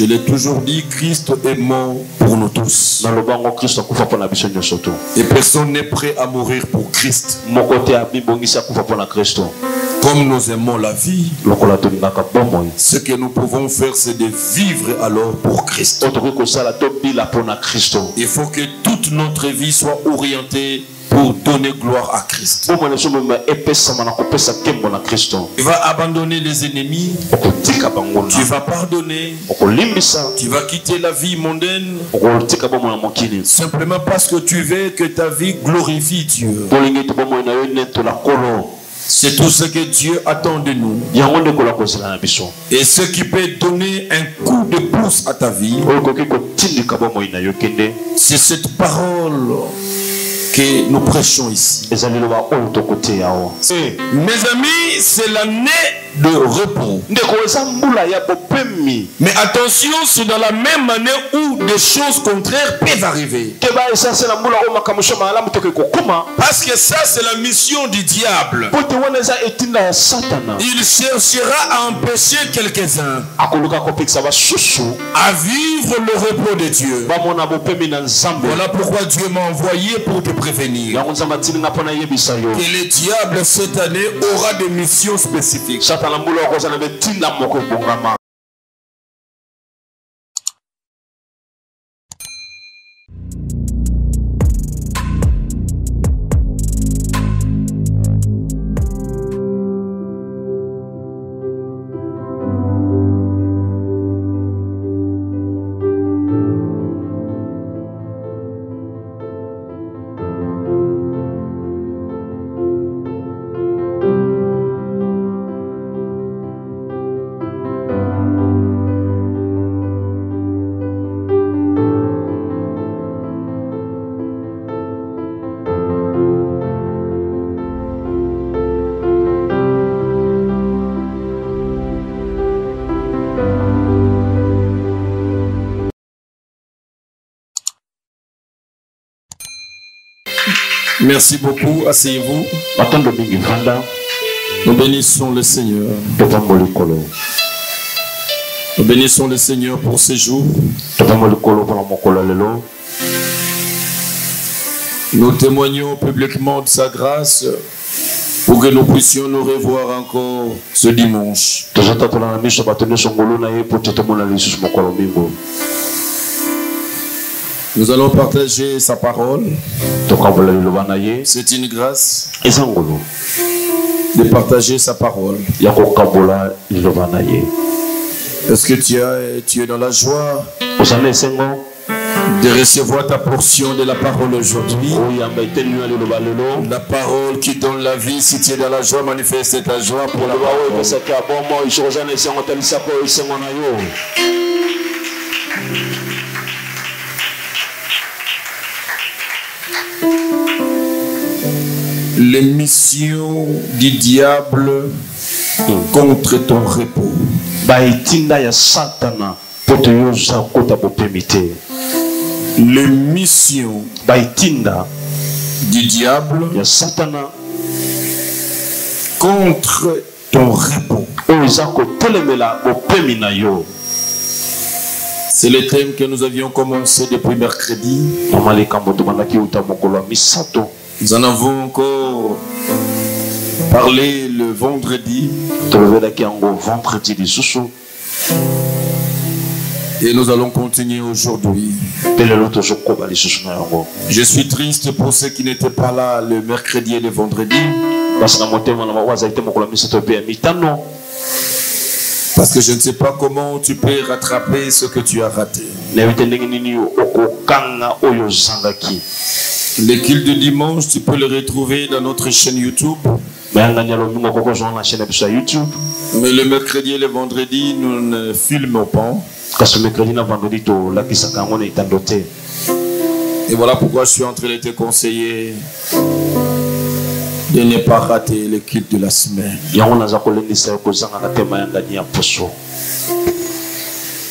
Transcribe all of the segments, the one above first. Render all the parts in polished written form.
Je l'ai toujours dit, Christ est mort pour nous tous. Et personne n'est prêt à mourir pour Christ. Comme nous aimons la vie, ce que nous pouvons faire, c'est de vivre alors pour Christ. Il faut que toute notre vie soit orientée pour donner gloire à Christ. Tu vas abandonner les ennemis, tu vas pardonner, tu vas quitter la vie mondaine, simplement parce que tu veux que ta vie glorifie Dieu. C'est tout ce que Dieu attend de nous. Et ce qui peut donner un coup de pouce à ta vie, c'est cette parole que nous prêchons ici. Mes amis, c'est l'année de repos. Mais attention, c'est dans la même année où des choses contraires peuvent arriver. Parce que ça, c'est la mission du diable. Il cherchera à empêcher quelques-uns à vivre le repos de Dieu. Voilà pourquoi Dieu m'a envoyé pour te prévenir que le diable cette année aura des missions spécifiques. Merci beaucoup, asseyez-vous. Nous bénissons le Seigneur. Nous bénissons le Seigneur pour ces jours. Nous témoignons publiquement de sa grâce pour que nous puissions nous revoir encore ce dimanche. Nous allons partager sa parole. C'est une grâce de partager sa parole. Est-ce que tu es dans la joie de recevoir ta portion de la parole aujourd'hui? La parole qui donne la vie. Si tu es dans la joie, manifeste ta joie pour la parole. Les missions du diable contre ton repos. Les missions du diable contre ton repos. C'est le thème que nous avions commencé depuis mercredi. Nous en avons encore parlé le vendredi. Et nous allons continuer aujourd'hui. Je suis triste pour ceux qui n'étaient pas là le mercredi et le vendredi. Parce que je ne sais pas comment tu peux rattraper ce que tu as raté. Le culte de dimanche, tu peux le retrouver dans notre chaîne YouTube. Mais le mercredi et le vendredi, nous ne filmons pas. Et voilà pourquoi je suis en train de te conseiller de ne pas rater le culte de la semaine.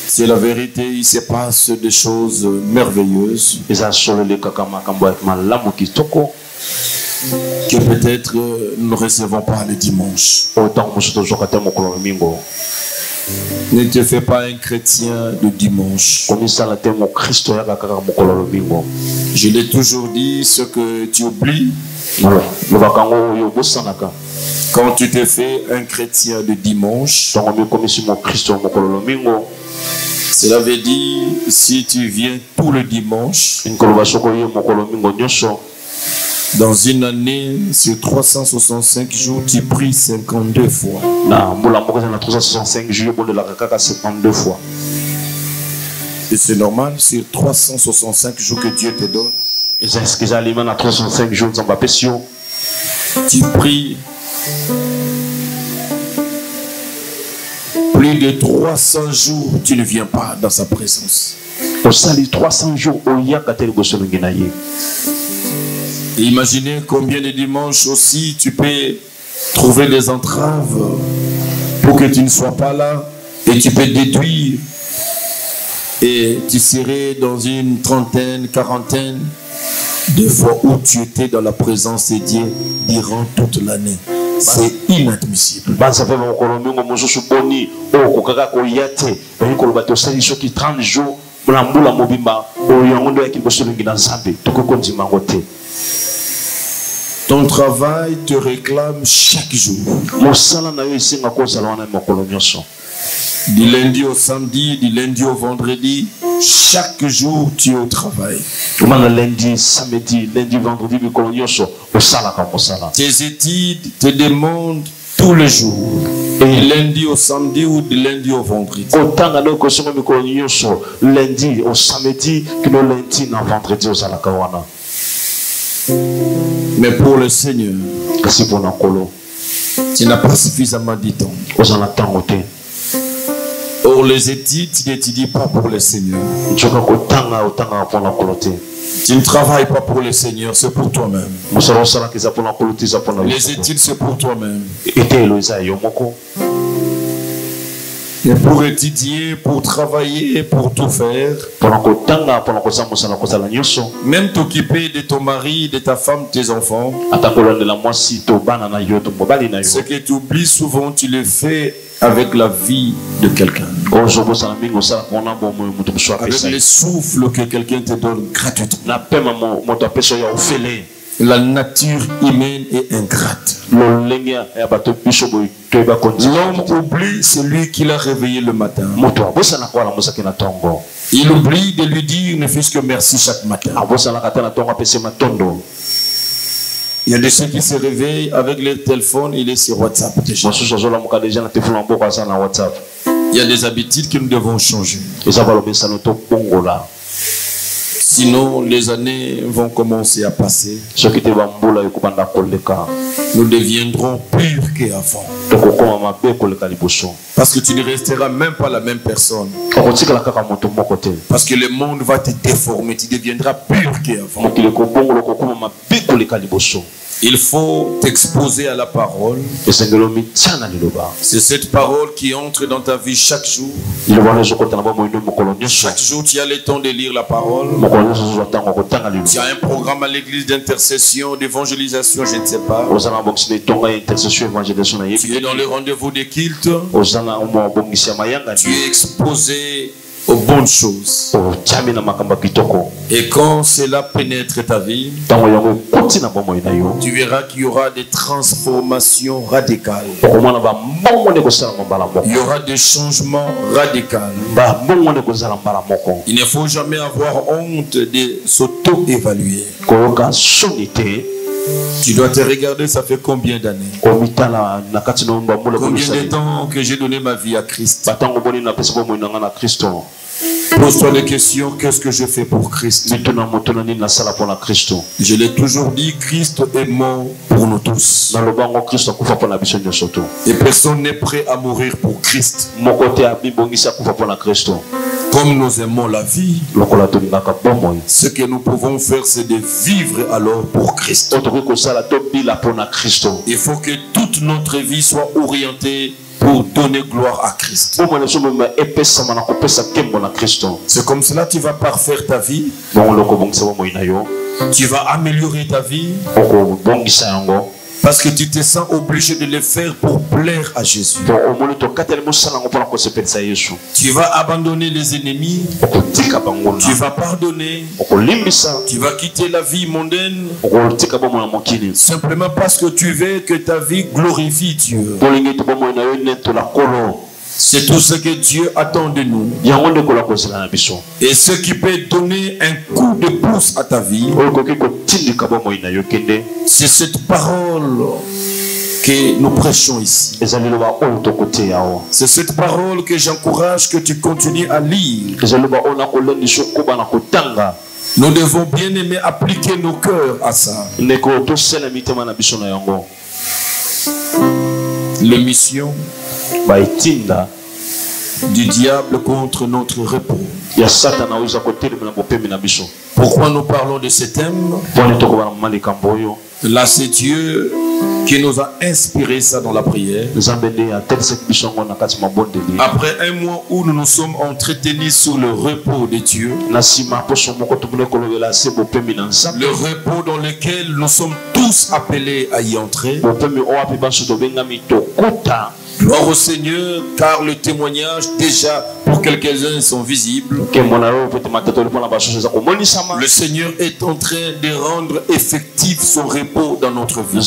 C'est la vérité, il se passe des choses merveilleuses que peut-être nous ne recevons pas le dimanche. Ne te fais pas un chrétien de dimanche. Je l'ai toujours dit, ce que tu oublies. Quand tu te fais un chrétien de dimanche, cela veut dire si tu viens tout le dimanche, dans une année, sur 365 jours, tu pries 52 fois. Et c'est normal, sur 365 jours que Dieu te donne, tu pries plus de 300 jours, tu ne viens pas dans sa présence. Et imaginez combien de dimanches aussi tu peux trouver des entraves pour que tu ne sois pas là, et tu peux déduire, et tu serais dans une trentaine, quarantaine de fois où tu étais dans la présence de Dieu durant toute l'année. C'est inadmissible. Ton travail te réclame chaque jour. Du lundi au samedi, du lundi au vendredi, chaque jour tu es au travail. Lundi, samedi, lundi, vendredi, tes études te demandent tous les jours. Et lundi au samedi ou du lundi au vendredi. Lundi au samedi, lundi au vendredi. Mais pour le Seigneur, tu n'as pas suffisamment de temps. Or, les études, tu n'étudies pas pour le Seigneur. Tu ne travailles pas pour le Seigneur, c'est pour toi-même. Les études, c'est pour toi-même. Et pour étudier, pour travailler, pour tout faire, même t'occuper de ton mari, de ta femme, de tes enfants, ce que tu oublies souvent, tu le fais avec la vie de quelqu'un. Avec le souffle que quelqu'un te donne gratuitement. La nature humaine est ingrate. L'homme oublie celui qui l'a réveillé le matin. Il oublie de lui dire ne fût-ce que merci chaque matin. Il y a des gens qui se réveillent avec leur téléphone, il est sur WhatsApp déjà. Il y a des habitudes que nous devons changer. Sinon, les années vont commencer à passer. Nous deviendrons purs qu'avant. Parce que tu ne resteras même pas la même personne. Parce que le monde va te déformer. Tu deviendras pur qu'avant. Il faut t'exposer à la parole. C'est cette parole qui entre dans ta vie chaque jour. Chaque jour, tu as le temps de lire la parole. Tu as un programme à l'église d'intercession, d'évangélisation, je ne sais pas. Tu es dans le rendez-vous des cultes. Tu es exposé aux bonnes choses. Et quand cela pénètre ta vie, tu verras qu'il y aura des transformations radicales. Il y aura des changements radicaux. Il ne faut jamais avoir honte de s'auto-évaluer. Tu dois te regarder, ça fait combien d'années? Combien de temps que j'ai donné ma vie à Christ? Pose-toi des questions, qu'est-ce que je fais pour Christ? Je l'ai toujours dit, Christ est mort pour nous tous. Et personne n'est prêt à mourir pour Christ. Comme nous aimons la vie, ce que nous pouvons faire, c'est de vivre alors pour Christ. Il faut que toute notre vie soit orientée pour donner gloire à Christ. C'est comme cela que tu vas parfaire ta vie. Tu vas améliorer ta vie. Parce que tu te sens obligé de le faire pour plaire à Jésus. Tu vas abandonner les ennemis. Tu vas pardonner. Tu vas quitter la vie mondaine. Simplement parce que tu veux que ta vie glorifie Dieu. C'est tout ce que Dieu attend de nous. Et ce qui peut donner un coup de pouce à ta vie, c'est cette parole que nous prêchons ici. C'est cette parole que j'encourage que tu continues à lire. Nous devons bien aimer appliquer nos cœurs à ça. L'émission du diable contre notre repos. Pourquoi nous parlons de ce thème? Là, c'est Dieu qui nous a inspiré ça dans la prière. Après un mois où nous nous sommes entretenus sur le repos de Dieu, le repos dans lequel nous sommes tous appelés à y entrer. Gloire au Seigneur, car le témoignage déjà pour quelques-uns sont visibles. Le Seigneur est en train de rendre effectif son repos dans notre vie.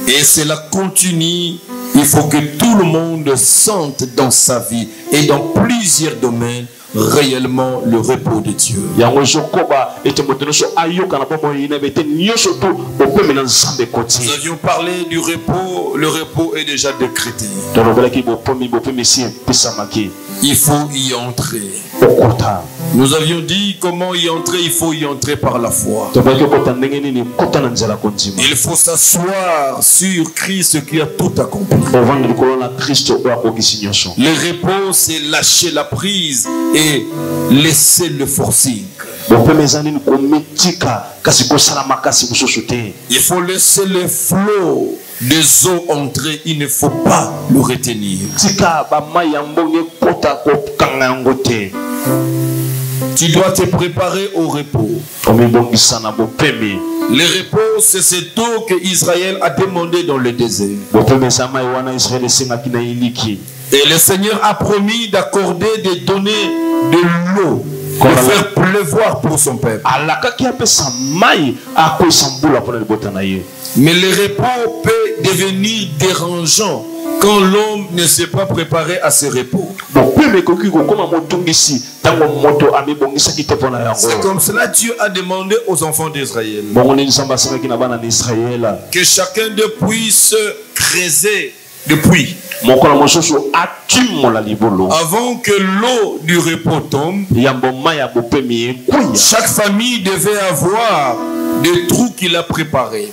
Et cela continue. Il faut que tout le monde sente dans sa vie et dans plusieurs domaines réellement le repos de Dieu. Nous avions parlé du repos. Le repos est déjà décrété. Il faut y entrer. Nous avions dit comment y entrer. Il faut y entrer par la foi. Il faut s'asseoir sur Christ qui a tout accompli. Le repos, c'est lâcher la prise et laisser le forcing. Il faut laisser le flot des eaux entrer. Il ne faut pas le retenir. Tu dois te préparer au repos. Le repos, c'est cette eau que Israël a demandé dans le désert. Et le Seigneur a promis d'accorder, de donner de l'eau, de faire pleuvoir pour son peuple. Mais le repos peut devenir dérangeant quand l'homme ne s'est pas préparé à ce repos. C'est comme cela que Dieu a demandé aux enfants d'Israël que chacun d'eux puisse creuser des puits avant que l'eau du repos tombe. Chaque famille devait avoir des trous qu'il a préparés,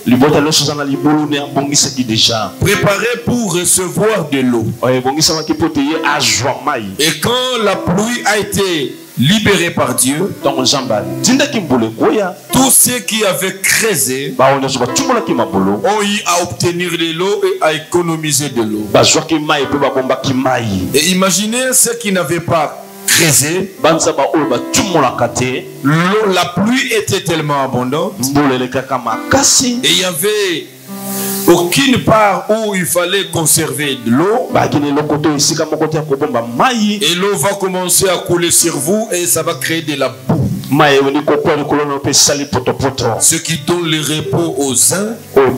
préparés pour recevoir de l'eau. Et quand la pluie a été libéré par Dieu, tous ceux qui avaient creusé ont eu à obtenir de l'eau et à économiser de l'eau. Et imaginez ceux qui n'avaient pas creusé. L'eau, la pluie était tellement abondante et il y avait aucune part où il fallait conserver de l'eau. Et l'eau va commencer à couler sur vous et ça va créer de la boue. Ce qui donne le repos aux uns peut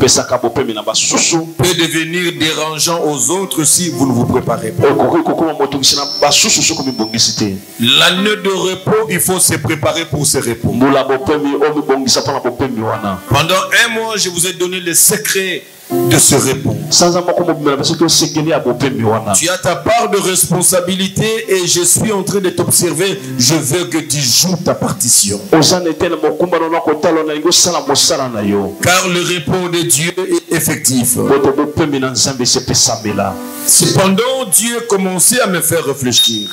devenir dérangeant aux autres si vous ne vous préparez pas. L'année de repos, il faut se préparer pour ce repos. Pendant un mois, je vous ai donné le secret de ce repos. Tu as ta part de responsabilité et je suis en train de t'observer. Je veux que tu joues ta partition. Car le repos de Dieu est effectif. Cependant, Dieu commençait à me faire réfléchir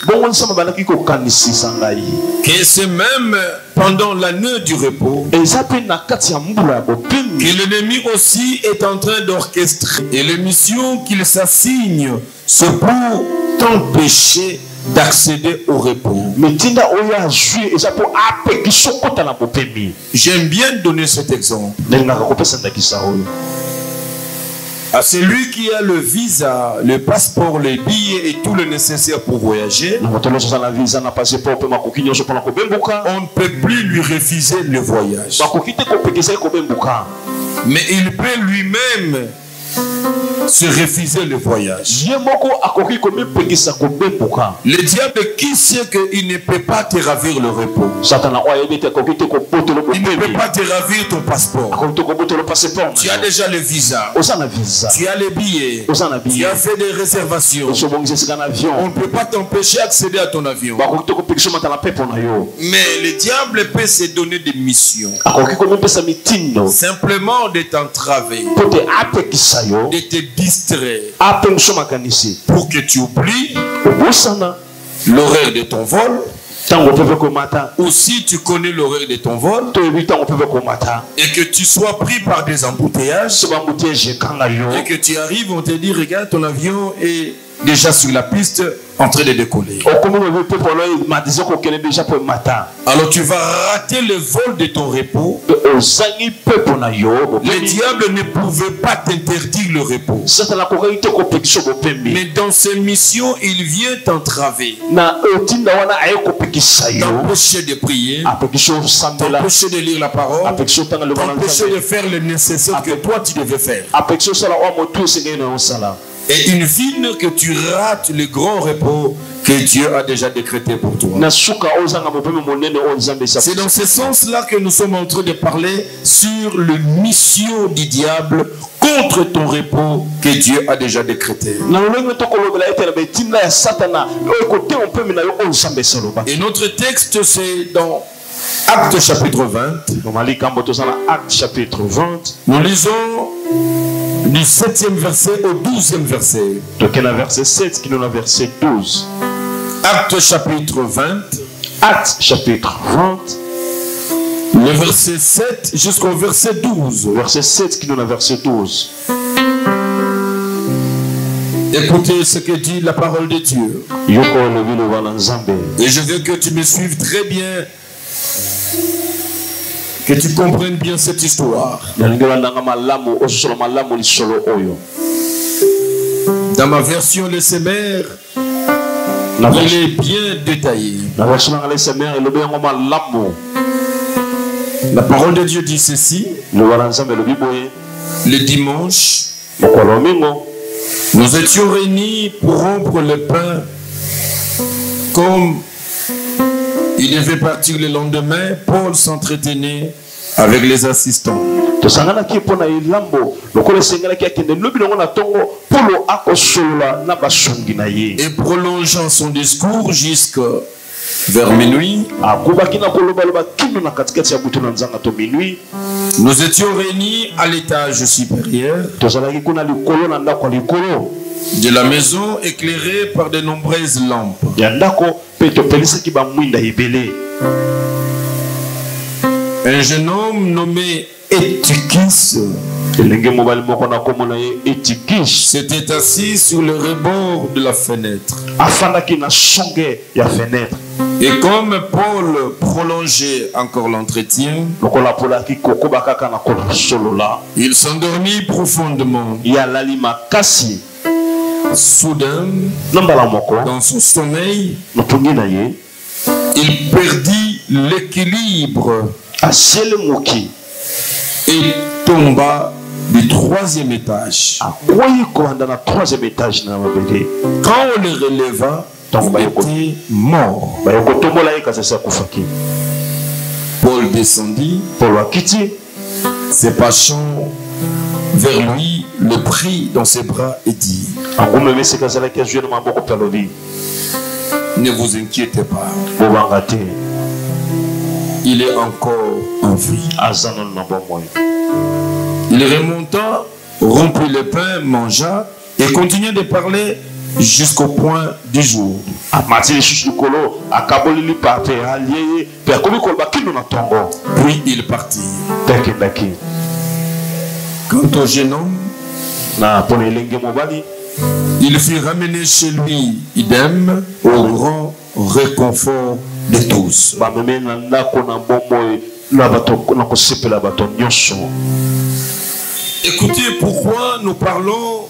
que c'est même pendant l'année du repos que l'ennemi aussi est en train d'orchestrer. Et les missions qu'il s'assigne, c'est pour t'empêcher d'accéder au repos. J'aime bien donner cet exemple. À celui qui a le visa, le passeport, les billets et tout le nécessaire pour voyager, on ne peut plus lui refuser le voyage. Mais il peut lui-même se refuser le voyage. Le diable qui sait qu'il ne peut pas te ravir le repos. Il ne peut pas te ravir ton passeport. Tu as déjà le visa. Tu as les billets. Tu as fait des réservations. On ne peut pas t'empêcher d'accéder à ton avion. Mais le diable peut se donner des missions. Simplement de t'entraver, de te distraire, pour que tu oublies l'horaire de ton vol. Ou si tu connais l'horaire de ton vol et que tu sois pris par des embouteillages et que tu arrives, on te dit regarde, ton avion est déjà sur la piste en train de décoller. Alors tu vas rater le vol de ton repos. Le diable ne pouvait pas t'interdire le repos. Mais dans ses missions, il vient t'entraver, t'empêcher de prier, t'empêcher de lire la parole, t'empêcher de faire le nécessaire que toi tu devais faire. Et in fine que tu rates le grand repos que Dieu a déjà décrété pour toi. C'est dans ce sens-là que nous sommes en train de parler sur la mission du diable contre ton repos que Dieu a déjà décrété. Et notre texte c'est dans Actes chapitre 20. Nous lisons du 7e verset au 12e verset. Verset 7 qui nous a verset 12. Actes chapitre 20. Actes chapitre 20. Le verset 7 jusqu'au verset 12. Verset 7 qui nous a verset 12. Écoutez ce que dit la parole de Dieu. Et je veux que tu me suives très bien, que tu comprennes bien cette histoire. Dans ma version, le Semeur, il est bien détaillé. La parole de Dieu dit ceci. Le dimanche, nous étions réunis pour rompre le pain. Comme il devait partir le lendemain, Paul s'entretenait avec les assistants. Et prolongeant son discours jusqu'à vers minuit, nous étions réunis à l'étage supérieur de la maison, éclairée par de nombreuses lampes. Un jeune homme nommé Eutychus s'était assis sur le rebord de la fenêtre. Et comme Paul prolongeait encore l'entretien, il s'endormit profondément. Soudain, dans son sommeil, il perdit l'équilibre et tomba du 3e étage. Quand on le releva, il était mort. Paul descendit, se penchant vers lui, le prit dans ses bras et dit: ne vous inquiétez pas, il est encore en vie. Il remonta, rompit le pain, mangea et continua de parler jusqu'au point du jour. Puis il partit. Quant au jeune homme, il fut ramené chez lui, idem, au grand réconfort de tous. Écoutez pourquoi nous parlons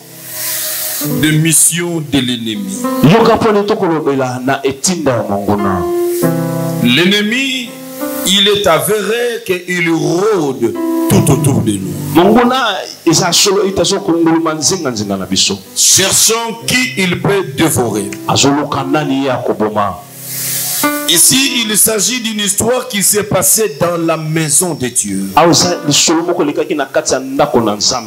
de mission de l'ennemi. L'ennemi, il est avéré qu'il rôde tout autour de nous, cherchant qui il peut dévorer. Ici, il s'agit d'une histoire qui s'est passée dans la maison de Dieu.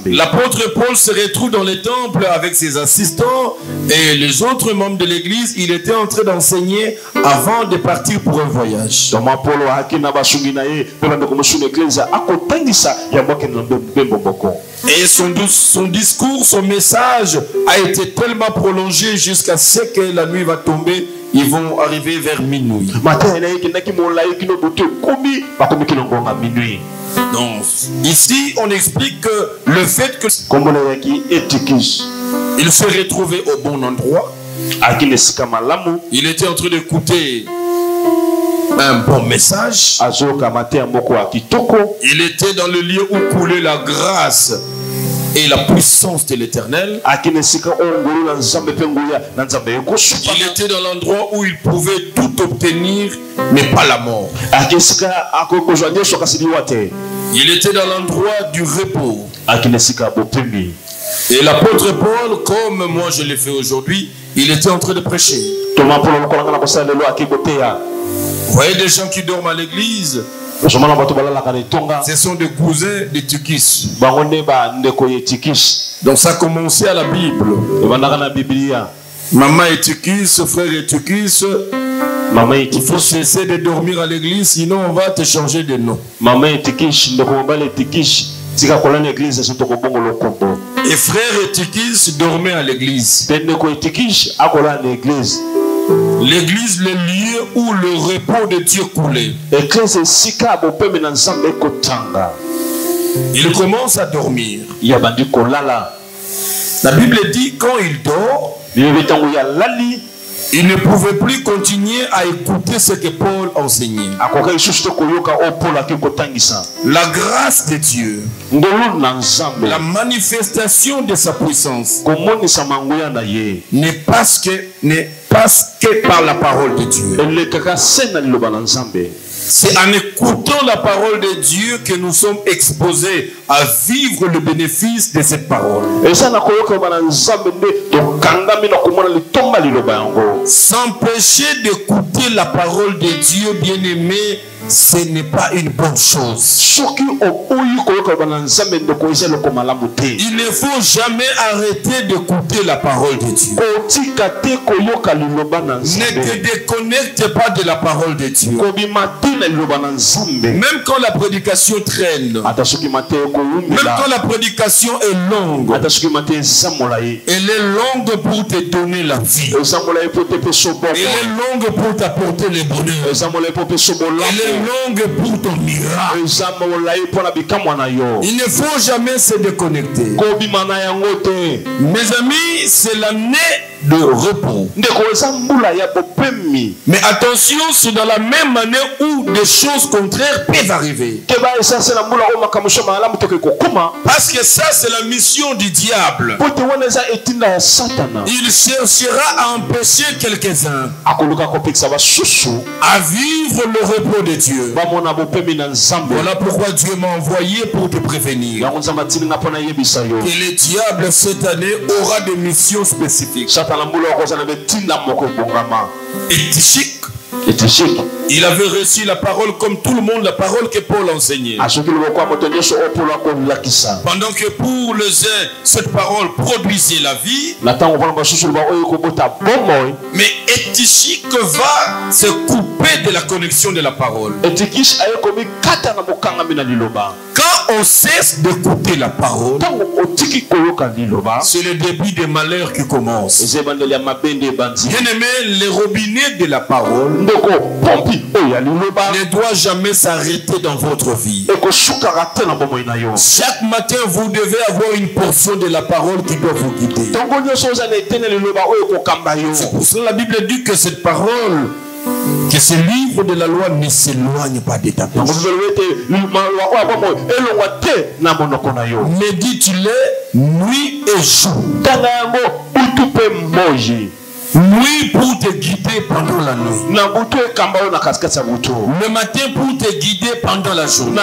L'apôtre Paul se retrouve dans le temple avec ses assistants et les autres membres de l'église. Il était en train d'enseigner avant de partir pour un voyage. Et son discours, son message a été tellement prolongé jusqu'à ce que la nuit va tomber. Ils vont arriver vers minuit. Donc, ici, on explique que le fait que il se retrouvait au bon endroit, il était en train d'écouter un bon message. Il était dans le lieu où coulait la grâce et la puissance de l'Éternel. Il était dans l'endroit où il pouvait tout obtenir, mais pas la mort. Il était dans l'endroit du repos. Et l'apôtre Paul, comme moi je l'ai fait aujourd'hui, il était en train de prêcher. Vous voyez des gens qui dorment à l'église. Ce sont des cousins de Tikis. Donc ça a commencé à la Bible. Maman est Tikis, frère est Tikis. Il faut cesser de dormir à l'église, sinon on va te changer de nom. Et frère et Tikis dormaient à l'église. L'église, le lieu où le repos de Dieu coulait. Il commence à dormir. La Bible dit quand il dort, il ne pouvait plus continuer à écouter ce que Paul enseignait. La grâce de Dieu, la manifestation de sa puissance n'est pas que par la parole de Dieu. C'est en écoutant la parole de Dieu que nous sommes exposés à vivre le bénéfice de cette parole. S'empêcher d'écouter la parole de Dieu, bien-aimé, ce n'est pas une bonne chose. Il ne faut jamais arrêter d'écouter la parole de Dieu. Ne te déconnecte pas de la parole de Dieu. Même quand la prédication traîne, même quand la prédication est longue, elle est longue pour te donner la vie. Elle est longue pour t'apporter le bonheur. Elle est longue pour ton miracle. Il ne faut jamais se déconnecter. Mes amis, c'est l'année de repos. Mais attention, c'est dans la même année où des choses contraires peuvent arriver. Parce que ça, c'est la mission du diable. Il cherchera à empêcher quelques-uns à vivre le repos de Dieu. Voilà pourquoi Dieu m'a envoyé pour te prévenir que le diable cette année aura des missions spécifiques. Et Tichique, il avait reçu la parole comme tout le monde, la parole que Paul enseignait. Pendant que pour les uns, cette parole produisait la vie. Mais Tichique va se couper de la connexion de la parole. Quand on cesse d'écouter la parole, c'est le début des malheurs qui commence. Bien-aimé, les robinets de la parole ne doivent jamais s'arrêter dans votre vie. Chaque matin, vous devez avoir une portion de la parole qui doit vous guider. C'est pour cela que la Bible dit que cette parole, que ce livre de la loi ne s'éloigne pas de ta bouche. Médite-le nuit et jour. Nuit pour te guider pendant la nuit. Le matin pour te guider pendant la journée.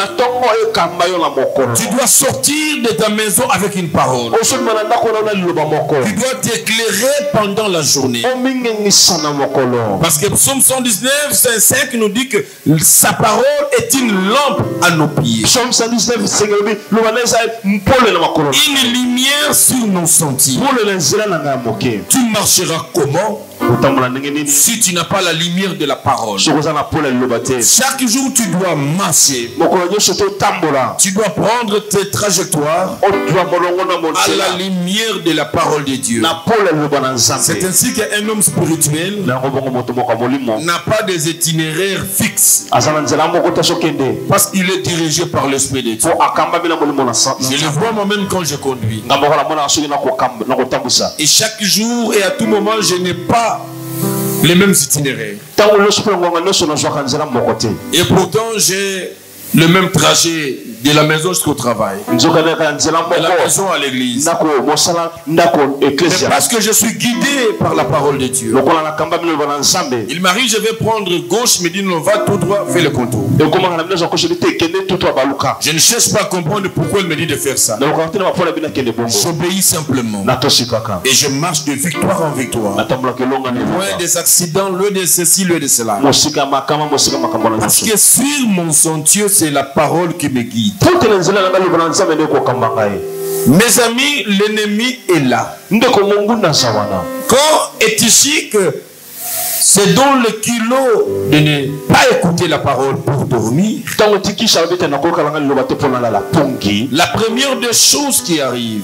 Tu dois sortir de ta maison avec une parole. Tu dois t'éclairer pendant la journée. Parce que Psaume 119, 5 nous dit que sa parole est une lampe à nos pieds. Une lumière sur nos sentiers. Tu marcheras comment? Si tu n'as pas la lumière de la parole, chaque jour tu dois marcher. Tu dois prendre tes trajectoires à la lumière de la parole de Dieu. C'est ainsi qu'un homme spirituel n'a pas des itinéraires fixes, parce qu'il est dirigé par l'Esprit de Dieu. Je le vois moi-même quand je conduis. Et chaque jour et à tout moment, je n'ai pas les mêmes itinéraires. Et pourtant, j'ai le même trajet de la maison jusqu'au travail, de la maison à l'église. Mais parce que je suis guidé par la parole de Dieu. Il m'arrive, je vais prendre gauche, il me dit non, va tout droit, fais le contour. Je ne cherche pas à comprendre pourquoi il me dit de faire ça. J'obéis simplement. Et je marche de victoire en victoire. Loin des accidents, loin de ceci, loin de cela. Parce que sur mon sentier, c'est la parole qui me guide. Mes amis, l'ennemi est là. Quand est-il que c'est dans le kilo de ne pas écouter la parole pour dormir? La première des choses qui arrive,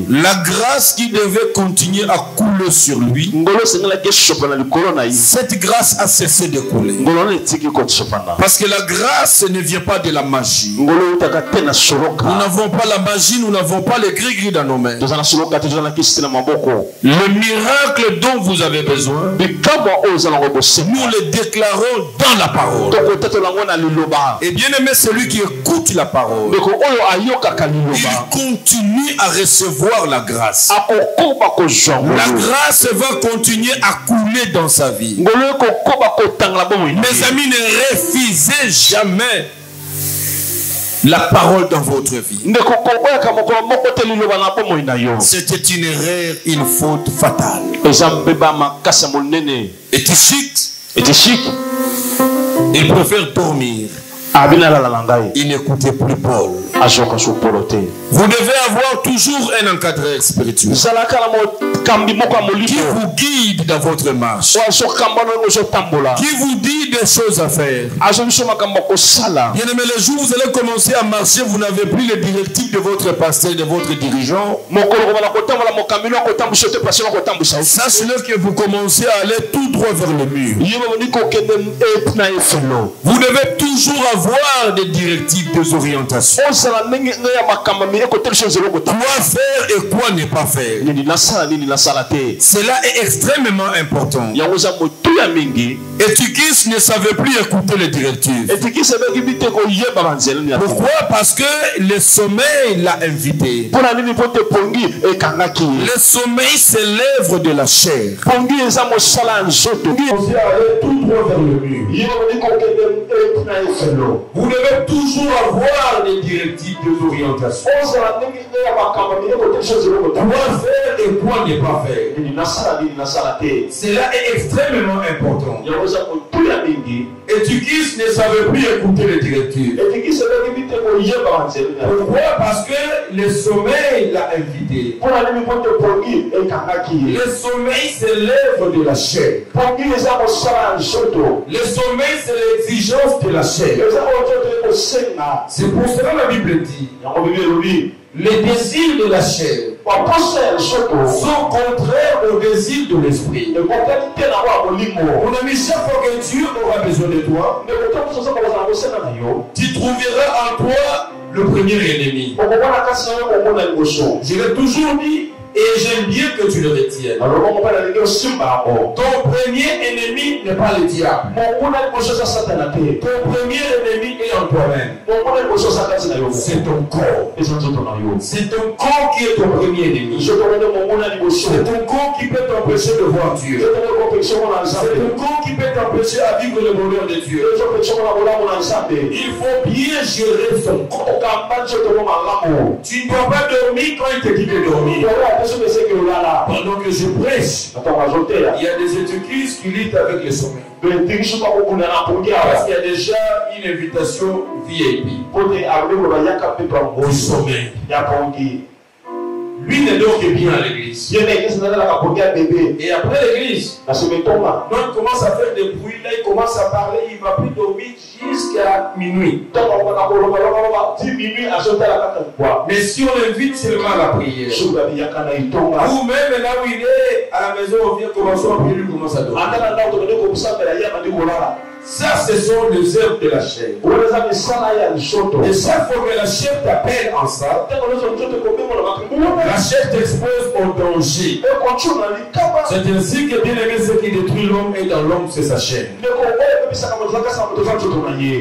la grâce qui devait continuer à couler sur lui, cette grâce a cessé de couler. Parce que la grâce ne vient pas de la magie. Nous n'avons pas la magie, nous n'avons pas les gris-gris dans nos mains. Le miracle dont vous avez besoin, nous le déclarons dans la parole. Et bien aimé, celui qui écoute la parole, il continue à recevoir la grâce. La grâce va continuer à couler dans sa vie. Mes amis, ne refusez jamais la parole dans votre vie. Cet itinéraire, une faute fatale. Et chic, il préfère dormir. Il n'écoutait plus Paul. Vous devez avoir toujours un encadreur spirituel qui vous guide dans votre marche, qui vous dit des choses à faire. Bien aimé, le jour où vous allez commencer à marcher, vous n'avez plus les directives de votre pasteur, de votre dirigeant. Sachez-le que vous commencez à aller tout droit vers le mur. Vous devez toujours avoir des directives, des orientations. Quoi faire et quoi ne pas faire. Cela est extrêmement important. Eutychus ne savait plus écouter les directives. Pourquoi? Parce que le sommeil l'a invité. Le sommeil, c'est l'œuvre de la chair. Vous devez toujours avoir des directives, des orientations. Quoi faire et quoi ne pas faire. Cela est extrêmement important. Et Tikis ne savait plus écouter les directives. Pourquoi? Parce que le sommeil l'a invité. Le sommeil, c'est l'œuvre de la chair. Le sommeil, c'est l'exigence de la chair. C'est pour cela que la Bible dit les désirs de la chair sont contraires aux désirs de l'esprit. Mon ami, chaque fois que Dieu aura besoin de toi, tu trouveras en toi le premier ennemi. Je l'ai toujours dit. Et j'aime bien que tu le retiennes. Ton premier ennemi n'est pas le diable. Ton premier ennemi est en toi-même. C'est ton corps. C'est ton corps qui est ton premier ennemi. C'est ton corps qui peut t'empêcher de voir Dieu. C'est ton corps qui peut t'empêcher à vivre le bonheur de Dieu. Il faut bien gérer son corps. Tu ne dois pas dormir quand il te dit de dormir. Pendant que je prêche, il y a des étudiants qui luttent avec le sommeil. Parce qu'il y a déjà une invitation VIP au sommeil. Lui ne dort que bien à l'église. Et après l'église, quand il commence à faire des bruits, là il commence à parler, il ne va plus dormir jusqu'à minuit. Mais si on l'invite seulement à la prière, ou même là où il est, à la maison, on vient commencer à prier, lui commence à dormir. Ça, ce sont les œuvres de la chair. Et chaque fois que la chair t'appelle en ça, la chair t'expose au danger. C'est ainsi que bien aimé, ce qui détruit l'homme et dans l'homme, c'est sa chair.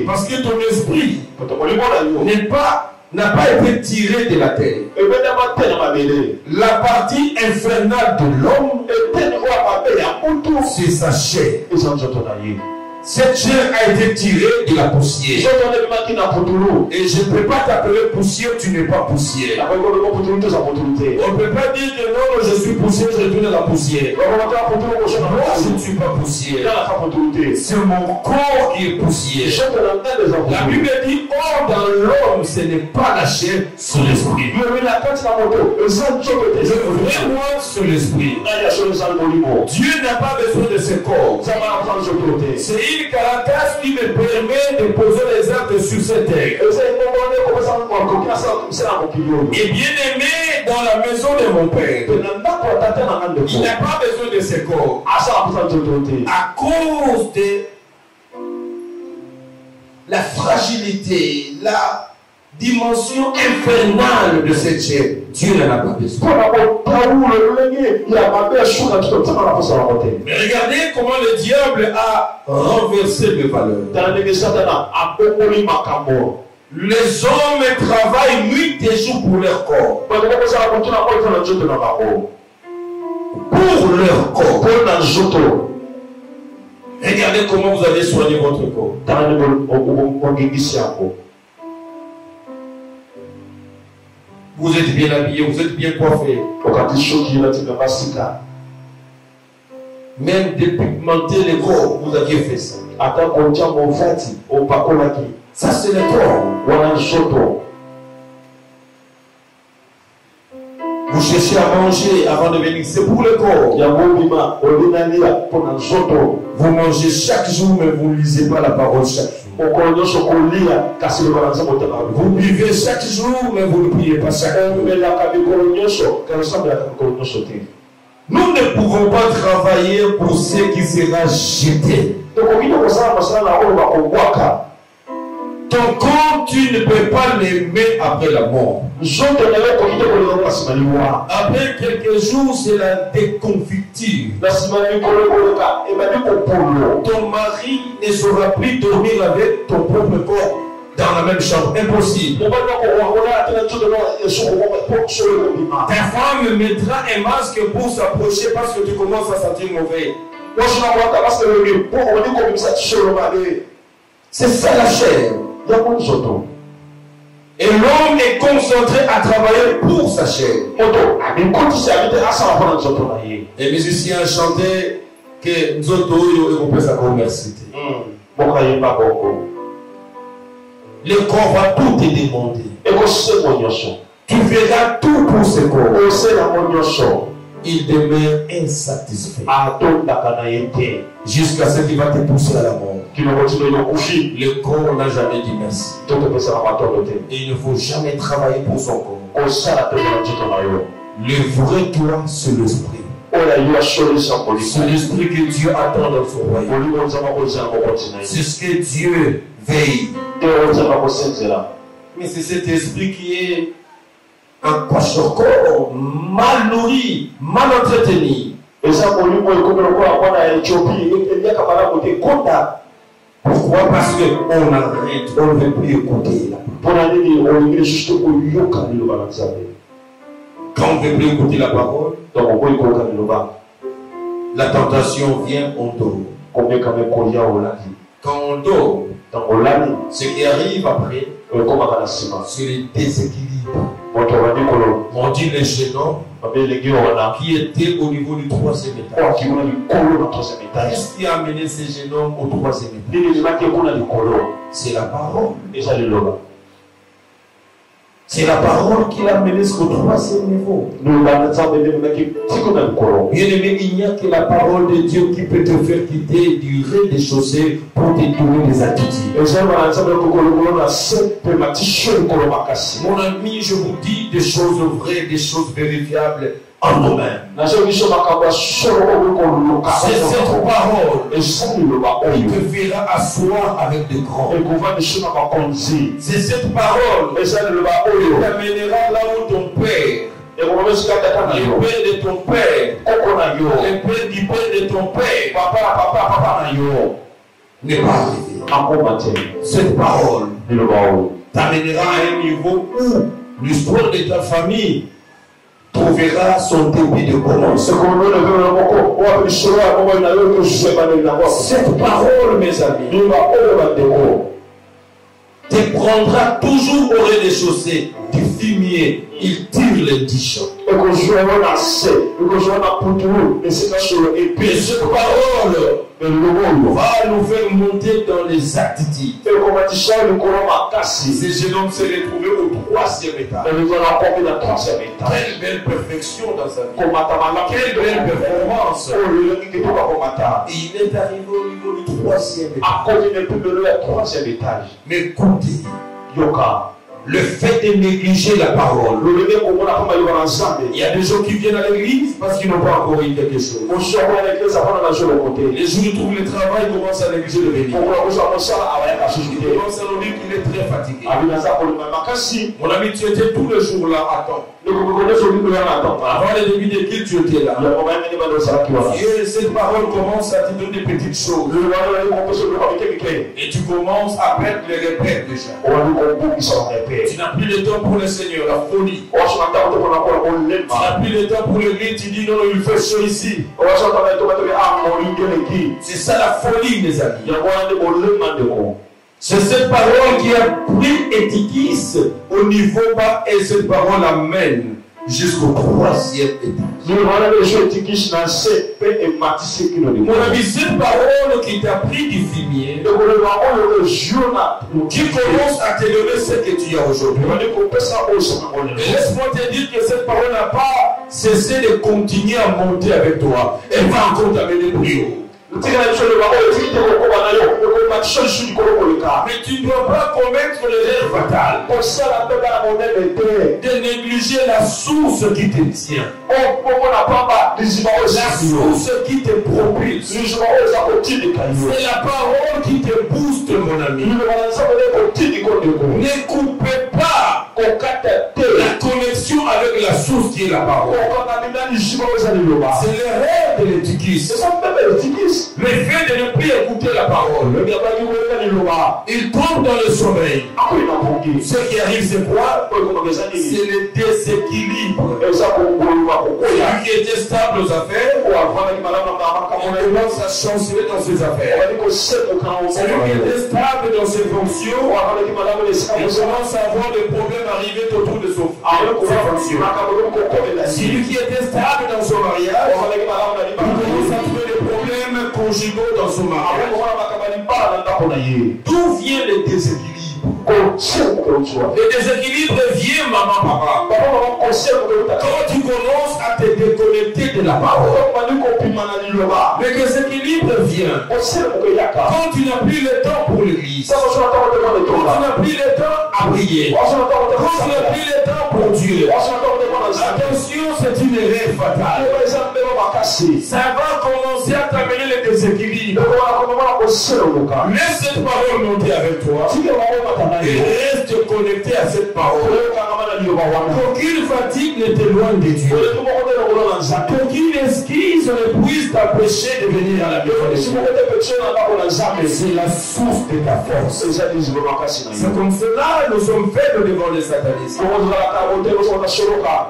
Parce que ton esprit n'a pas été tiré de la terre. La partie infernale de l'homme, c'est sa chair. Cette chair a été tirée de la poussière. Et je ne peux pas t'appeler poussière, tu n'es pas poussière. On ne peut pas dire que non, je suis poussière, je retourne à la poussière. Moi, je ne suis pas poussière. C'est mon corps qui est poussière. La Bible dit, or dans l'homme, ce n'est pas la chair, c'est l'esprit. Le vrai moi, c'est l'esprit. Dieu n'a pas besoin de ce corps. C'est une carapace qui me permet de poser les actes sur cette terre. Et bien aimé dans la maison de mon père, il n'a pas besoin de ce corps. À cause de la fragilité, la dimension infernale de cette chair, Dieu n'en a pas besoin. Mais regardez comment le diable a renversé les valeurs. Les hommes travaillent nuit et jour pour leur corps. Pour leur corps. Regardez comment vous allez soigner votre corps. Vous êtes bien habillé, vous êtes bien coiffé. Même dépigmenter les corps, vous aviez fait ça. Ça, c'est le corps. Vous cherchez à manger avant de venir, c'est pour le corps. Vous mangez chaque jour, mais vous ne lisez pas la parole chaque jour. Vous buvez chaque jour, mais vous ne priez pas chaque jour. Nous ne pouvons pas travailler pour ce qui sera jeté. Ton corps, tu ne peux pas l'aimer après la mort. Après quelques jours, c'est la déconfiture. Ton mari ne saura plus dormir avec ton propre corps dans la même chambre. Impossible. Ta femme mettra un masque pour s'approcher parce que tu commences à sentir mauvais. C'est ça la chair. Et l'homme est concentré à travailler pour sa chair. Les musiciens chantaient que Nzoto est sa commercité. Le corps va tout te demander. Tu feras tout pour ce corps. Il demeure insatisfait. Jusqu'à ce qu'il va te pousser à la mort. Le corps n'a jamais dit merci. Et il ne faut jamais travailler pour son corps. Le vrai toi, c'est l'esprit. C'est l'esprit que Dieu attend dans son royaume. C'est ce que Dieu veille. Mais c'est cet esprit qui est un corps mal nourri, mal entretenu. Pourquoi? Parce qu'on arrête, on ne veut plus écouter. Quand on ne veut plus écouter la parole, la tentation vient, on dort. Quand on dort, ce qui arrive après, c'est le déséquilibre. On dit les gênants qui étaient au niveau du 3e étage. Qu'est-ce qui a amené ces gênants au 3e étage? C'est la parole. C'est la parole qui l'a amené jusqu'au 3e niveau. Bien aimé, il n'y a que la parole de Dieu qui peut te faire quitter du rez-de-chaussée pour te tourner des attitudes. Mon ami, je vous dis des choses vraies, des choses vérifiables en nous-mêmes. C'est cette parole qui te fera asseoir avec des grands. C'est cette parole qui t'amènera là où ton père, le père de ton père, le père du père de ton père, papa n'est pas arrivé. Cette parole t'amènera à un niveau où l'histoire de ta famille trouvera son début de commencement. Cette parole, mes amis, te prendra toujours au rez-de-chaussée du fumier. Il tire les 10 champs. Et cette parole va nous faire monter dans les attitudes. Ces jeunes hommes se retrouvaient au 3e étage. Quelle belle perfection dans sa vie. Quelle belle performance. Il est arrivé au niveau du 3e étage. Mais écoutez, le fait de négliger la parole. Il y a des gens qui viennent à l'église parce qu'ils n'ont pas encore eu quelque chose. Les jours où ils trouvent le travail, ils commencent à négliger le béni. Ils commencent à nous dire qu'il est très fatigué. Mon ami, tu étais tous les jours là à temps. Avant le début de culte, tu étais là. Et cette parole commence à te donner des petites choses. Et tu commences à perdre les repères déjà. Tu n'as plus le temps pour le Seigneur, la folie. Tu n'as plus le temps pour l'église, tu dis non, il fait chaud ici. C'est ça la folie, mes amis. C'est cette parole qui a pris Étiquis au niveau bas et cette parole amène jusqu'au 3e étage. Mon ami, cette parole qui t'a pris du fumier, qui commence à te donner ce que tu as aujourd'hui. Et laisse-moi te dire que cette parole n'a pas cessé de continuer à monter avec toi. Elle va encore t'amener plus haut. Mais tu ne dois pas commettre l'erreur fatale de négliger la source qui te tient, la source qui te propulse. C'est la parole qui te booste, mon ami. Ne coupez pas la connexion avec la source qui est la parole. C'est l'erreur de l'Étiquis. Le fait de ne plus écouter la parole, il tombe dans le sommeil. Ce qui arrive, c'est quoi? C'est le déséquilibre. Celui qui était stable aux affaires, il commence à chanceler dans ses affaires. Celui qui était stable dans ses fonctions, il commence à avoir des problèmes arriver autour de son fonctions. Celui qui était stable dans son mariage, il commence à trouver des problèmes conjugaux dans son mariage. D'où vient le déséquilibre? Le déséquilibre vient, maman, papa. Quand tu commences à te déconnecter de la parole. Le déséquilibre vient quand tu n'as plus le temps pour l'église. Quand tu n'as plus le temps à prier. Quand tu n'as plus le temps pour Dieu. Attention, c'est une erreur fatale. Ça va commencer à t'amener le déséquilibre. Laisse cette parole monter avec toi. Et reste connecté à cette parole. Qu'aucune fatigue ne t'éloigne de Dieu. Qu'aucune esquisse ne puisse t'empêcher de venir à la maison. C'est la source de ta force. C'est comme cela nous sommes faibles devant les satanistes.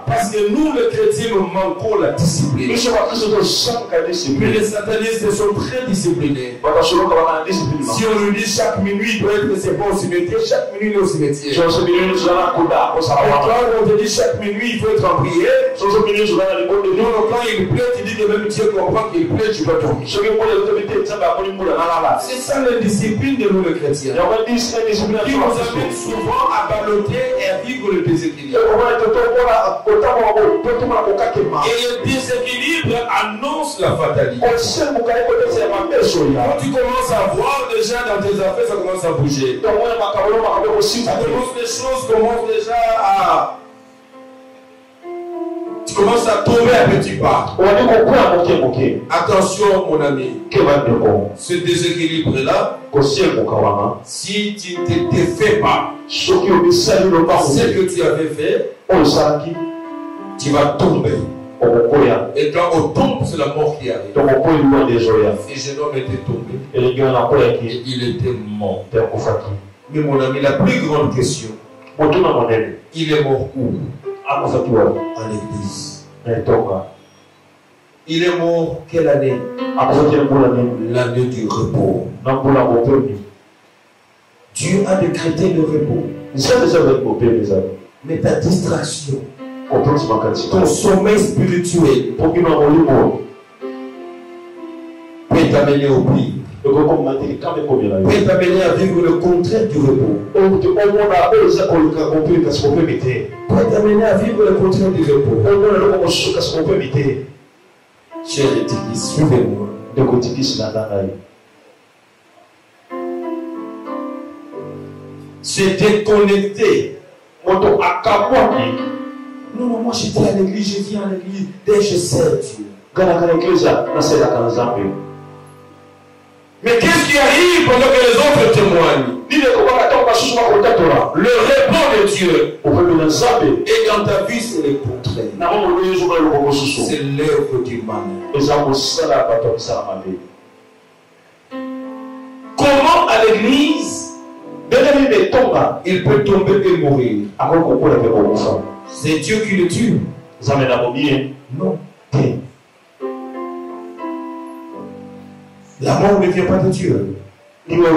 Parce que nous, les chrétiens, nous manquons la discipline. Mais les satanistes sont très disciplinés. Si on nous dit chaque minuit, il doit être c'est bon au cimetière, chaque minuit il est au cimetière. Et quand on te dit chaque minuit, il faut être en prière. Non, quand il pleut, tu dis que même Dieu comprend qu'il pleut, tu dois dormir. C'est ça la discipline de nous, les chrétiens. Qui nous amène souvent à balloter et à vivre le déséquilibre. Et le déséquilibre annonce la fatalité. Quand tu commences à voir déjà dans tes affaires, ça commence à bouger. Les choses commencent déjà à... Tu commences à tomber à petits pas. Attention mon ami. Ce déséquilibre-là, si tu ne te défais pas ce que tu avais fait, tu vas tomber. Et quand on tombe, c'est la mort qui arrive. Et ce jeune homme était tombé. Et il était mort. Mais mon ami, la plus grande question, il est mort où? À l'église. Il est mort quelle année? L'année du repos. Dieu a décrété le repos. Mais ta distraction, ton sommeil spirituel peut t'amener au pire. Peut t'amener à vivre le contraire du repos. Peut t'amener à vivre le contraire du repos. Cher Étiquis, suivez-moi. C'est déconnecté. Non, moi j'étais à l'église, je viens à l'église dès que je sais Dieu. Mais qu'est-ce qui arrive pendant que les autres témoignent? Le repos de Dieu. Et dans ta vie, c'est le contraire. C'est l'œuvre du mal. Comment à l'église il peut tomber et mourir? C'est Dieu qui le tue. Non. La mort ne vient pas de Dieu. Il a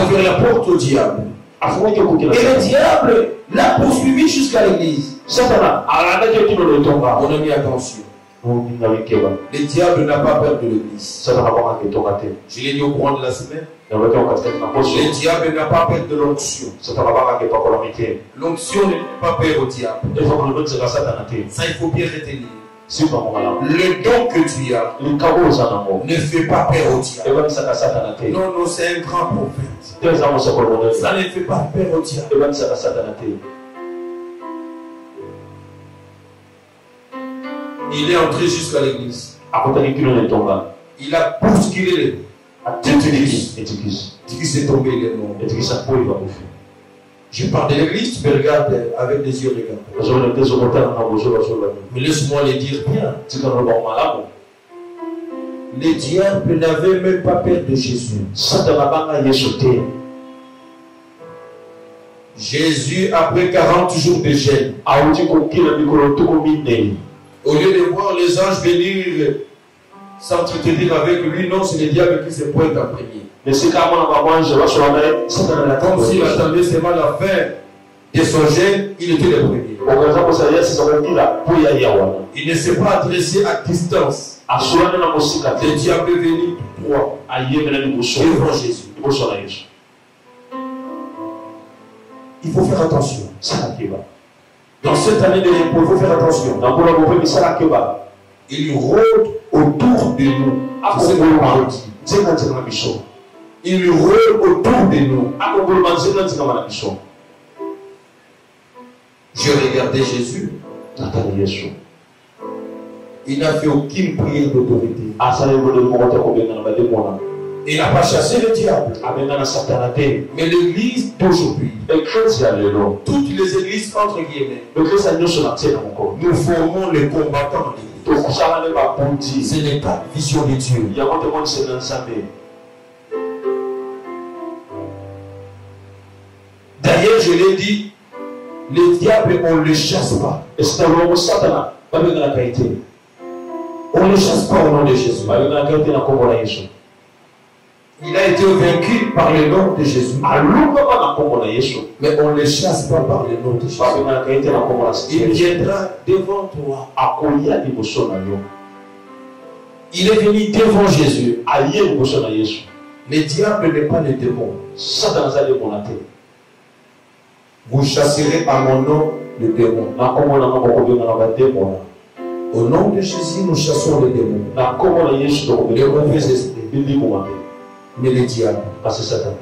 ouvert la porte au diable. Et le diable l'a poursuivi jusqu'à l'église. On a mis attention. Le diable n'a pas peur de l'église. Je l'ai dit au courant de la semaine. Le diable n'a pas peur de l'onction. L'onction n'est pas peur au diable. Ça, il faut bien retenir. Le don que tu as ne fait pas peur au diable. Non, non, c'est un grand prophète. Ça ne fait pas peur au diable. Il est entré jusqu'à l'église. Il a bousculé l'église. Étiquis est tombé, il est mort. Je parle de l'église, tu me regardes avec des yeux regardants. Mais laisse-moi le dire bien. Le diable n'avait même pas peur de Jésus. Jésus, après 40 jours de jeûne, au lieu de voir les anges venir s'entretenir avec lui, non, c'est le diable qui se pointe en premier. Comme s'il attendait seulement la fin de son jeûne, il était le premier. Il ne s'est pas adressé à distance Le diable est venu pour devant Jésus. Il faut faire attention. Dans cette année de repos, il faut faire attention. Il rôde autour de nous. Il rôde autour de nous. Je regardais Jésus. Il n'a fait aucune prière d'autorité. Il n'a pas chassé le diable. Mais l'église d'aujourd'hui, toutes les églises entre guillemets, nous formons les combattants de l'église. Ce n'est pas vision de Dieu. D'ailleurs, je l'ai dit, le diable, on ne le chasse pas. On ne chasse pas au nom de Jésus. Il a été vaincu par le nom de Jésus. Mais on ne le chasse pas par le nom de Jésus. Il viendra devant toi. Il est venu devant Jésus. Le diable n'est pas le démon. Vous chasserez à mon nom le démon. Au nom de Jésus, nous chassons les démons. Les mauvais esprits. Mais le diable, c'est Satan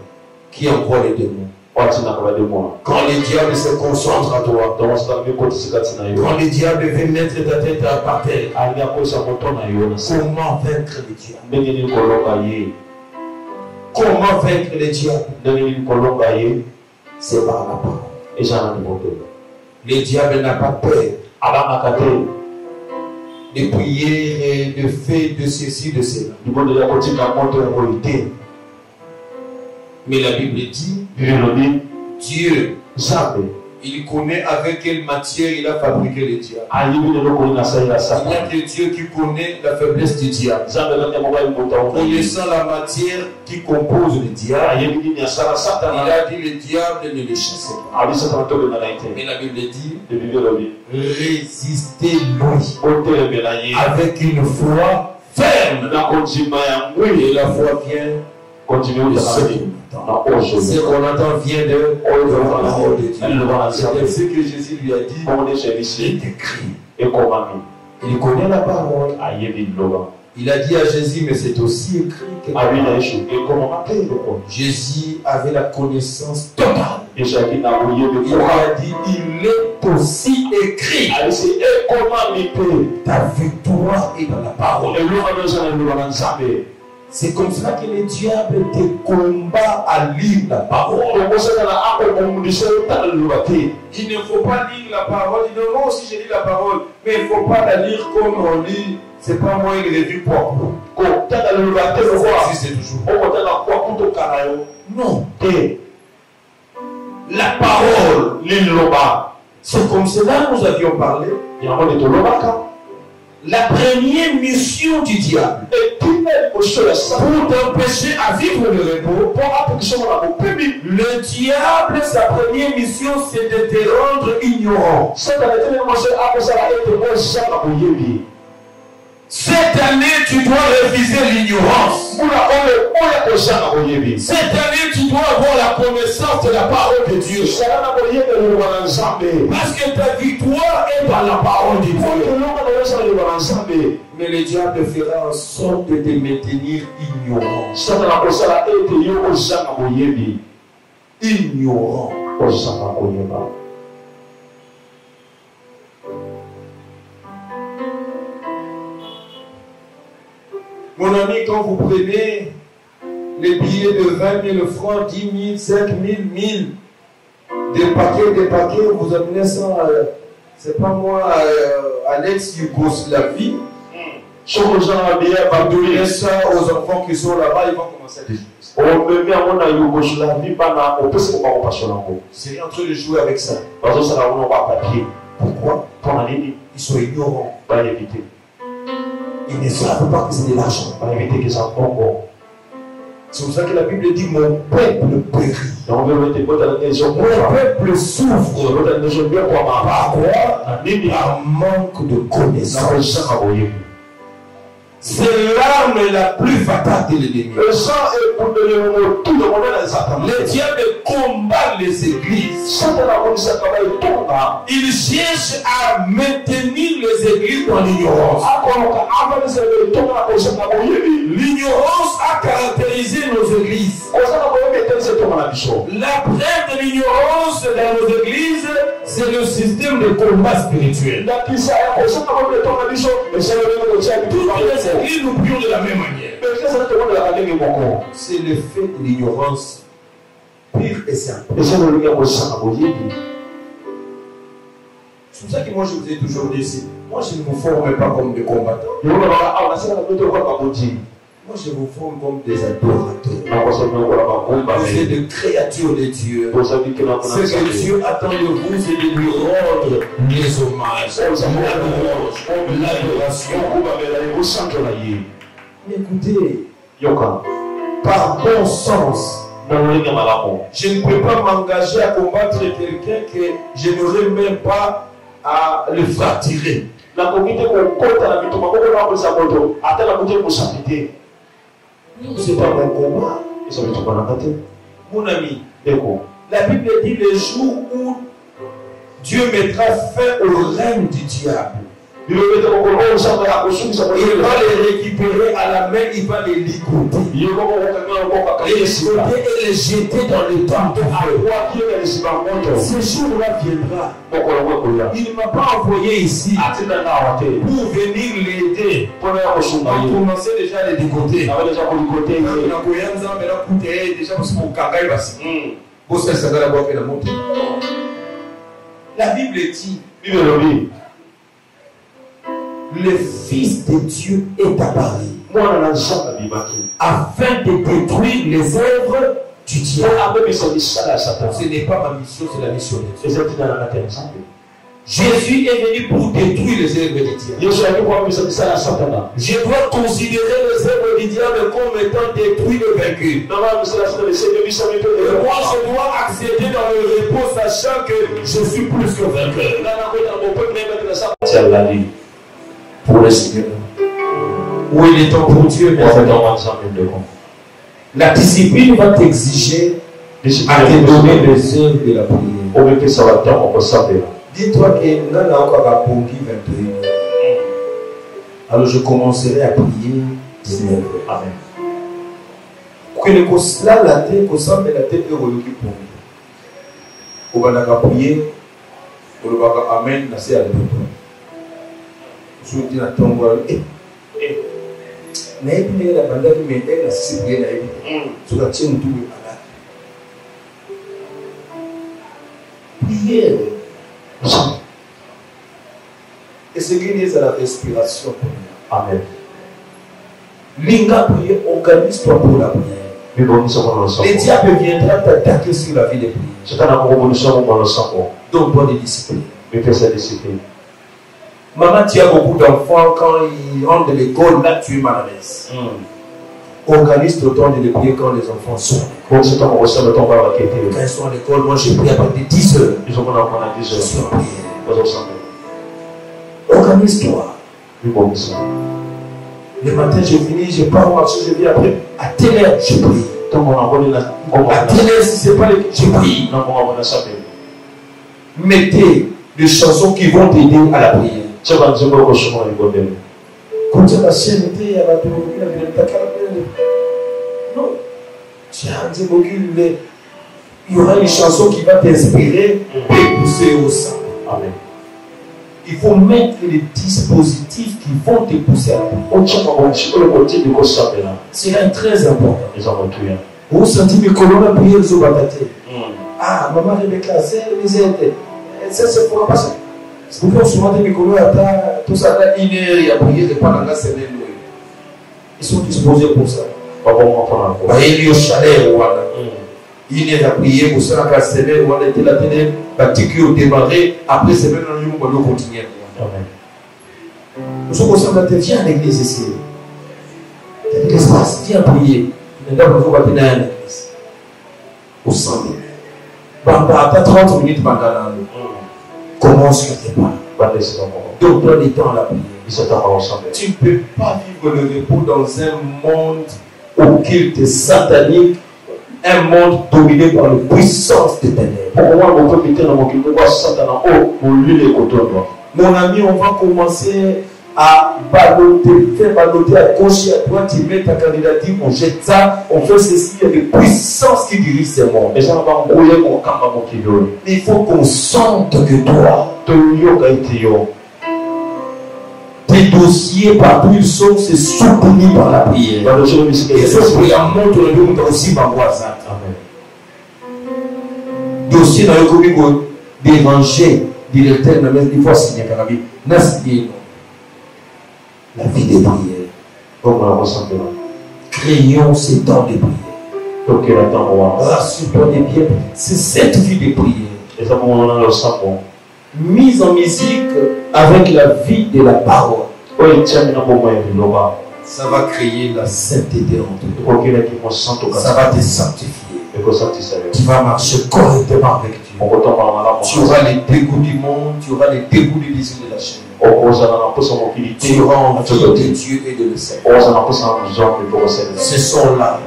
qui envoie les démons. Quand le diable se concentre à toi, quand le diable veut mettre ta tête par terre, comment vaincre le diable? Comment vaincre le diable? C'est par la parole. Le diable n'a pas peur de prières, de faits, de ceci, de cela. Mais la Bible dit, Dieu, il connaît avec quelle matière il a fabriqué le diable. Il n'y a que Dieu qui connaît la faiblesse du diable. Connaissant la matière qui compose le diable, il a dit le diable ne le chasse pas. Mais la Bible dit, résistez-lui avec une foi ferme. Et la foi vient. Continuez ce qu'on entend vient de la parole de Dieu. C'est ce que Jésus lui a dit. C'est écrit. Il connaît la parole. Il a dit à Jésus, mais c'est aussi écrit que Jésus avait la connaissance totale. Il a dit, il est aussi écrit. Ta victoire est dans la parole. C'est comme cela que le diable te combat à lire la parole. Il ne faut pas lire la parole. Il dit, moi aussi je lis la parole, mais il ne faut pas la lire comme on lit. C'est pas moi une revue propre. Ça existe toujours. Non. La parole, c'est comme cela nous avions parlé. La première mission du diable pour t'empêcher à vivre le repos. Le diable, sa première mission, c'est de te rendre ignorant. Cette année, tu dois réviser l'ignorance. Cette année, tu dois avoir la connaissance de la parole de Dieu. Parce que ta victoire est dans la parole de Dieu. Mais le diable fera en sorte de te maintenir ignorant. Ignorant. Mon ami, quand vous prenez les billets de 20 000 francs, 10 000, 5 000, 1000, des paquets, vous amenez ça, c'est pas moi, à l'ex-Yougoslavie. Vous donnez ça aux enfants qui sont là-bas, ils vont commencer à les jouer. C'est en train de jouer avec ça. Pourquoi? Ils sont ignorants. Ils ne savent pas que c'est de l'argent. C'est pour ça que la Bible dit, mon peuple périt. Mon peuple souffre. Par quoi? Par manque de connaissance. C'est l'arme la plus fatale de l'ennemi. Le diable combat les églises. Il cherche à maintenir les églises dans l'ignorance. L'ignorance a caractérisé nos églises. La preuve de l'ignorance dans nos églises, c'est le système de combat spirituel. Toutes les églises nous prions de la même manière. C'est l'effet de l'ignorance pire et simple. C'est pour ça que moi je vous ai toujours dit, moi je ne vous forme pas comme des combattants. Moi je vous forme comme des adorateurs. Vous êtes des créatures de Dieu. Ce que Dieu attend de vous, c'est de lui rendre les hommages, l'adoration. Mais écoutez, par bon sens, je ne peux pas m'engager à combattre quelqu'un que je n'aurais même pas à le fracturer. C'est pas mon combat. Mon ami, la Bible dit le jour où Dieu mettra fin au règne du diable. Il va les récupérer à la main, il va les ligoter. Les ligoter et les jeter dans le temple. Ce jour-là viendra. Il ne m'a pas envoyé ici pour venir l'aider. On a commencé déjà à les ligoter. La Bible dit, le Fils de Dieu est apparu afin de détruire les œuvres du diable. Ce n'est pas ma mission, c'est la mission de Dieu. Jésus est venu pour détruire les œuvres du diable. Je dois considérer les œuvres du diable comme étant détruites et vaincues. Moi, je dois accéder dans le repos sachant que je suis plus que vainqueur. Pour le Seigneur. Où il est temps pour Dieu. La discipline va t'exiger à te donner les œuvres de la prière. Dis-toi que là, on a encore 21. Alors je commencerai à prier 19 heures. Amen. Que le cosla la tête, que ça me la tête de religieux pour nous. On va la prier. On va amen. C'est à l'époque. Je dis à ton roi, mais la bande qui m'aide à se prier la vie. Tu vas tiens tout à la prière. Et ce qui est à la respiration. Amen. Linga prière, organise-toi pour la prière. Les diables viendront t'attaquer sur la vie des prières. Donne-toi des disciplines. Maman, tu as beaucoup d'enfants, quand ils rentrent de l'école, là tu es mal à l'aise. Organise le temps de les prier quand les enfants sont. Quand ils sont à l'école, moi j'ai prié à partir de 10 heures. Je suis en prière. Organise-toi. Le matin, je finis, je pars au marché, je viens après. À telle heure, je prie. À telle heure, si ce n'est pas le... je prie. Mettez des chansons qui vont t'aider à la prière. Quand tu as la chaîneté, non. Il y aura une chanson qui va t'inspirer et pousser au sein. Amen. Il faut mettre les dispositifs qui vont te pousser à la prière. C'est très important. Vous sentez que l'on a prié les obatate. Ah, maman Rebecca, c'est pour passer. C'est pour que souvent des tout ça là, une heure, il a prié de pendant la semaine. Ils sont disposés pour ça. Il y a chaleur. Il y a prié pour ça la semaine, on était la télé, qui ont démarré, après semaine, on va continuer. Nous sommes au centre de viens à l'église ici. L'espace, viens prier. Nous avons à l'église. Au centre. Pas 30 minutes pendant l'année. Commence quelque part. Donc, prends du temps à la prière. Tu ne peux pas vivre le repos dans un monde occulte, satanique, un monde dominé par la puissance des ténèbres. Mon ami, on va commencer à balloter, faire balloter à gauche et à droite, tu mets ta candidature, on jette ça, on fait ceci, il y a des puissances qui dirigent ce monde. Mais il faut qu'on sente que toi, tes dossiers partout ils sont, c'est soutenu par la prière. Et ce prière montre le monde aussi ma voisin. Dossier dans le comité dérangé, directeur, mais il faut signer la vie. La vie des prières. Créons ces temps de prière. Rassure-toi des biens. C'est cette vie de prière. Mise en musique avec la vie de la parole. Ça va créer la sainteté en toi. Ça va te sanctifier. Tu vas marcher correctement avec Dieu. Tu auras les dégoûts du monde, tu auras les dégoûts du désir de la chair. Tu auras envie de Dieu et de le Seigneur. Ce sont là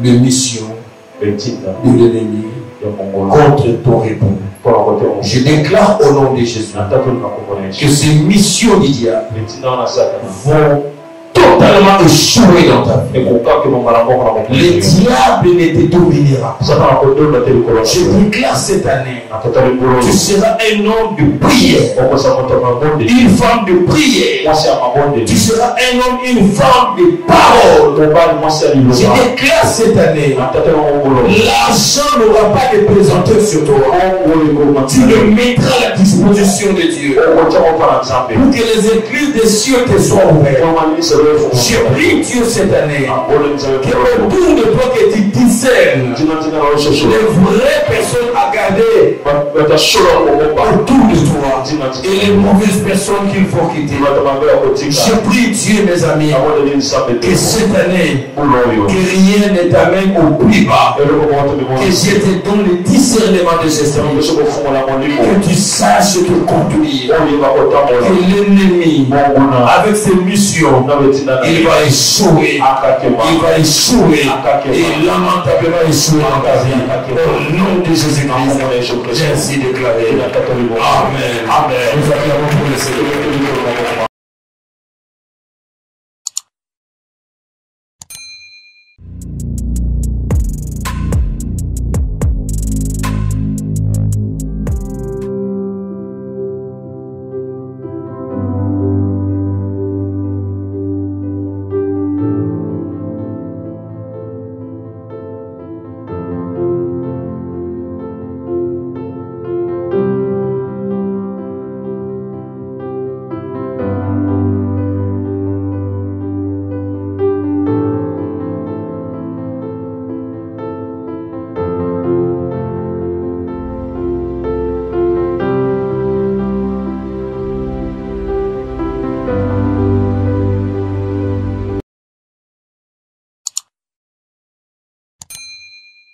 les missions de l'ennemi contre ton repos. Je déclare au nom de Jésus que ces missions du diable vont totalement échouer dans ta vie. Le diable ne te dominera. Je déclare cette année, tu seras un homme de prière, une femme de prière. Tu seras un homme, une femme de parole. Je déclare cette année, l'argent n'aura pas de présenteur sur toi. Tu le mettras à la disposition de Dieu pour que les églises des cieux te soient ouvertes. Je prie Dieu cette année que autour de toi que tu discernes les vraies personnes à garder autour de toi et les mauvaises personnes qu'il faut quitter. Je prie Dieu, mes amis, que cette année que rien ne t'amène au plus bas, que Dieu te donne le discernement de ces esprits, que tu saches te conduire, que l'ennemi avec ses missions il va échouer. Il va échouer. Et lamentablement échouer dans ta vie. Au nom de Jésus-Christ, j'ai ainsi déclaré. Amen. Amen. Nous acclamons pour le Seigneur.